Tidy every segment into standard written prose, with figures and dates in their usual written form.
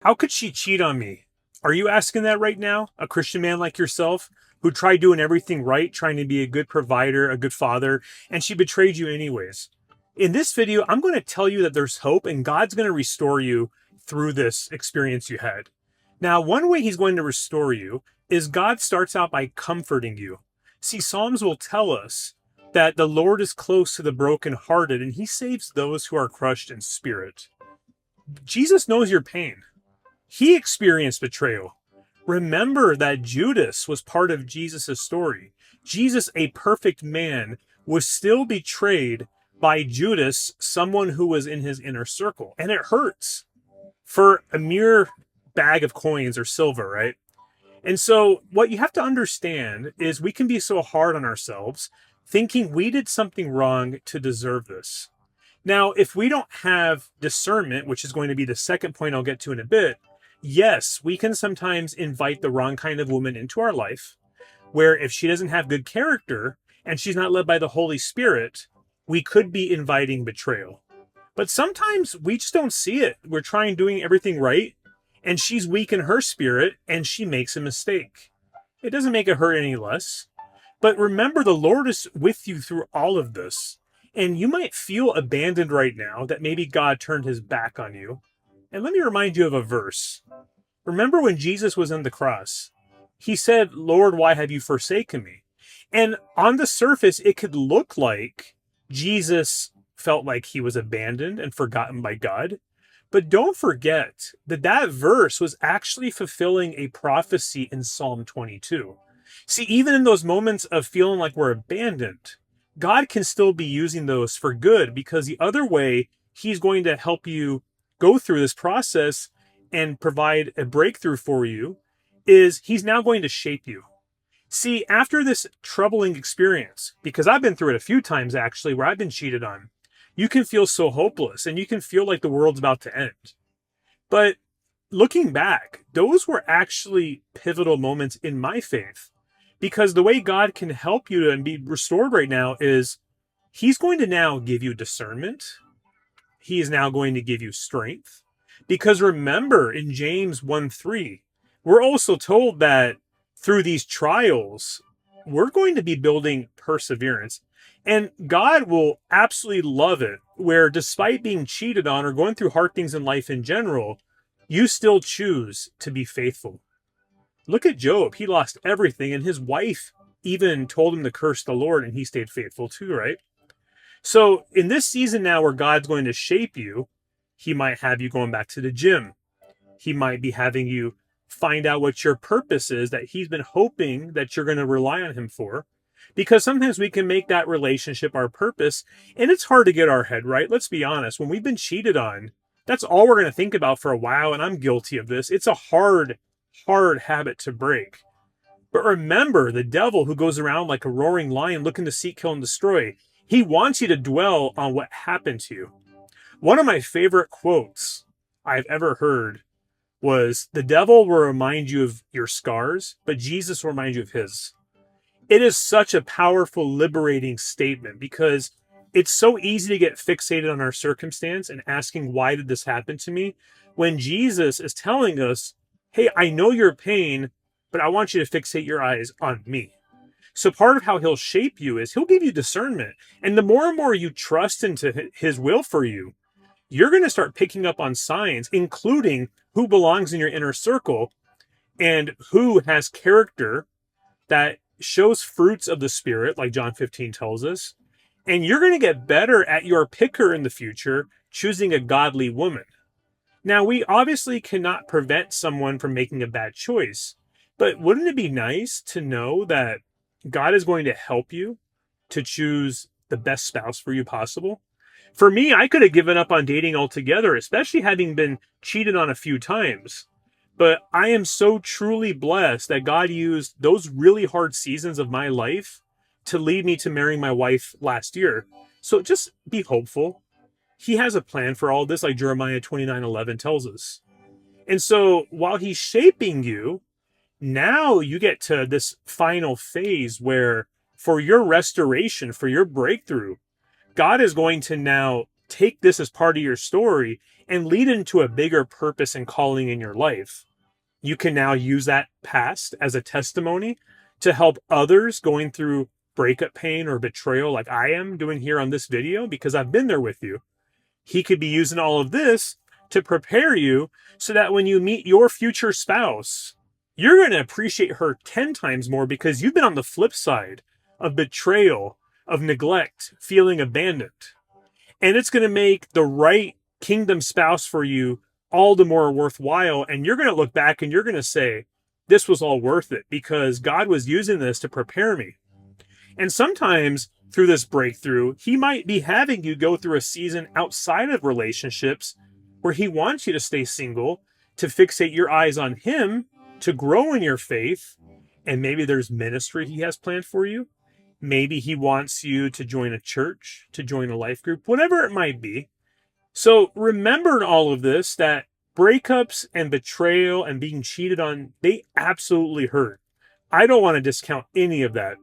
How could she cheat on me? Are you asking that right now? A Christian man like yourself who tried doing everything right, trying to be a good provider, a good father, and she betrayed you anyways. In this video, I'm going to tell you that there's hope and God's going to restore you through this experience you had. Now, one way he's going to restore you is God starts out by comforting you. See, Psalms will tell us that the Lord is close to the brokenhearted and he saves those who are crushed in spirit. Jesus knows your pain. He experienced betrayal. Remember that Judas was part of Jesus' story. Jesus, a perfect man, was still betrayed by Judas, someone who was in his inner circle. And it hurts for a mere bag of coins or silver, right? And so what you have to understand is we can be so hard on ourselves, thinking we did something wrong to deserve this. Now, if we don't have discernment, which is going to be the second point I'll get to in a bit, yes, we can sometimes invite the wrong kind of woman into our life, where if she doesn't have good character and she's not led by the Holy Spirit, we could be inviting betrayal. But sometimes we just don't see it. We're trying doing everything right, and she's weak in her spirit, and she makes a mistake. It doesn't make it hurt any less. But remember, the Lord is with you through all of this. And you might feel abandoned right now, that maybe God turned his back on you. And let me remind you of a verse. Remember when Jesus was on the cross, he said, "Lord, why have you forsaken me?" And on the surface, it could look like Jesus felt like he was abandoned and forgotten by God. But don't forget that that verse was actually fulfilling a prophecy in Psalm 22. See, even in those moments of feeling like we're abandoned, God can still be using those for good, because the other way he's going to help you go through this process and provide a breakthrough for you is he's now going to shape you. See, after this troubling experience, because I've been through it a few times actually, where I've been cheated on, you can feel so hopeless and you can feel like the world's about to end. But looking back, those were actually pivotal moments in my faith, because the way God can help you and be restored right now is he's going to now give you discernment. He is now going to give you strength. Because remember, in James 1:3, we're also told that through these trials, we're going to be building perseverance. And God will absolutely love it where, despite being cheated on or going through hard things in life in general, you still choose to be faithful. Look at Job. He lost everything, and his wife even told him to curse the Lord, and he stayed faithful too, right? So in this season now where God's going to shape you, he might have you going back to the gym. He might be having you find out what your purpose is that he's been hoping that you're going to rely on him for. Because sometimes we can make that relationship our purpose, and it's hard to get our head right. Let's be honest. When we've been cheated on, that's all we're going to think about for a while, and I'm guilty of this. It's a hard habit to break. But remember, the devil who goes around like a roaring lion looking to seek, kill, and destroy, he wants you to dwell on what happened to you. One of my favorite quotes I've ever heard was, "The devil will remind you of your scars, but Jesus will remind you of his." It is such a powerful, liberating statement, because it's so easy to get fixated on our circumstance and asking, why did this happen to me? When Jesus is telling us, hey, I know your pain, but I want you to fixate your eyes on me. So part of how he'll shape you is he'll give you discernment. And the more and more you trust into his will for you, you're going to start picking up on signs, including who belongs in your inner circle and who has character that shows fruits of the Spirit, like John 15 tells us. And you're going to get better at your picker in the future, choosing a godly woman. Now, we obviously cannot prevent someone from making a bad choice, but wouldn't it be nice to know that God is going to help you to choose the best spouse for you possible? For me, I could have given up on dating altogether, especially having been cheated on a few times. But I am so truly blessed that God used those really hard seasons of my life to lead me to marrying my wife last year. So just be hopeful. He has a plan for all this, like Jeremiah 29:11 tells us. And so while he's shaping you, now you get to this final phase where for your restoration, for your breakthrough, God is going to now take this as part of your story and lead into a bigger purpose and calling in your life. You can now use that past as a testimony to help others going through breakup pain or betrayal like I am doing here on this video, because I've been there with you. He could be using all of this to prepare you so that when you meet your future spouse, you're going to appreciate her 10 times more because you've been on the flip side of betrayal, of neglect, feeling abandoned. And it's going to make the right kingdom spouse for you all the more worthwhile. And you're going to look back and you're going to say, this was all worth it because God was using this to prepare me. And sometimes through this breakthrough, he might be having you go through a season outside of relationships where he wants you to stay single, to fixate your eyes on him, to grow in your faith. And maybe there's ministry he has planned for you. Maybe he wants you to join a church, to join a life group, whatever it might be. So remember in all of this that breakups and betrayal and being cheated on, they absolutely hurt. I don't want to discount any of that.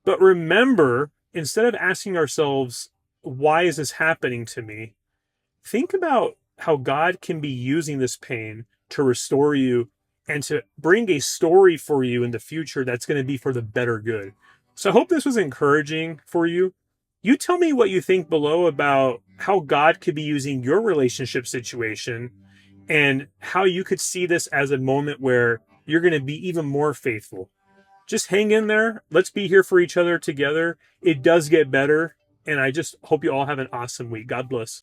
But remember, instead of asking ourselves, why is this happening to me? Think about how God can be using this pain to restore you and to bring a story for you in the future that's going to be for the better good. So I hope this was encouraging for you. You tell me what you think below about how God could be using your relationship situation and how you could see this as a moment where you're going to be even more faithful. Just hang in there. Let's be here for each other together. It does get better. And I just hope you all have an awesome week. God bless.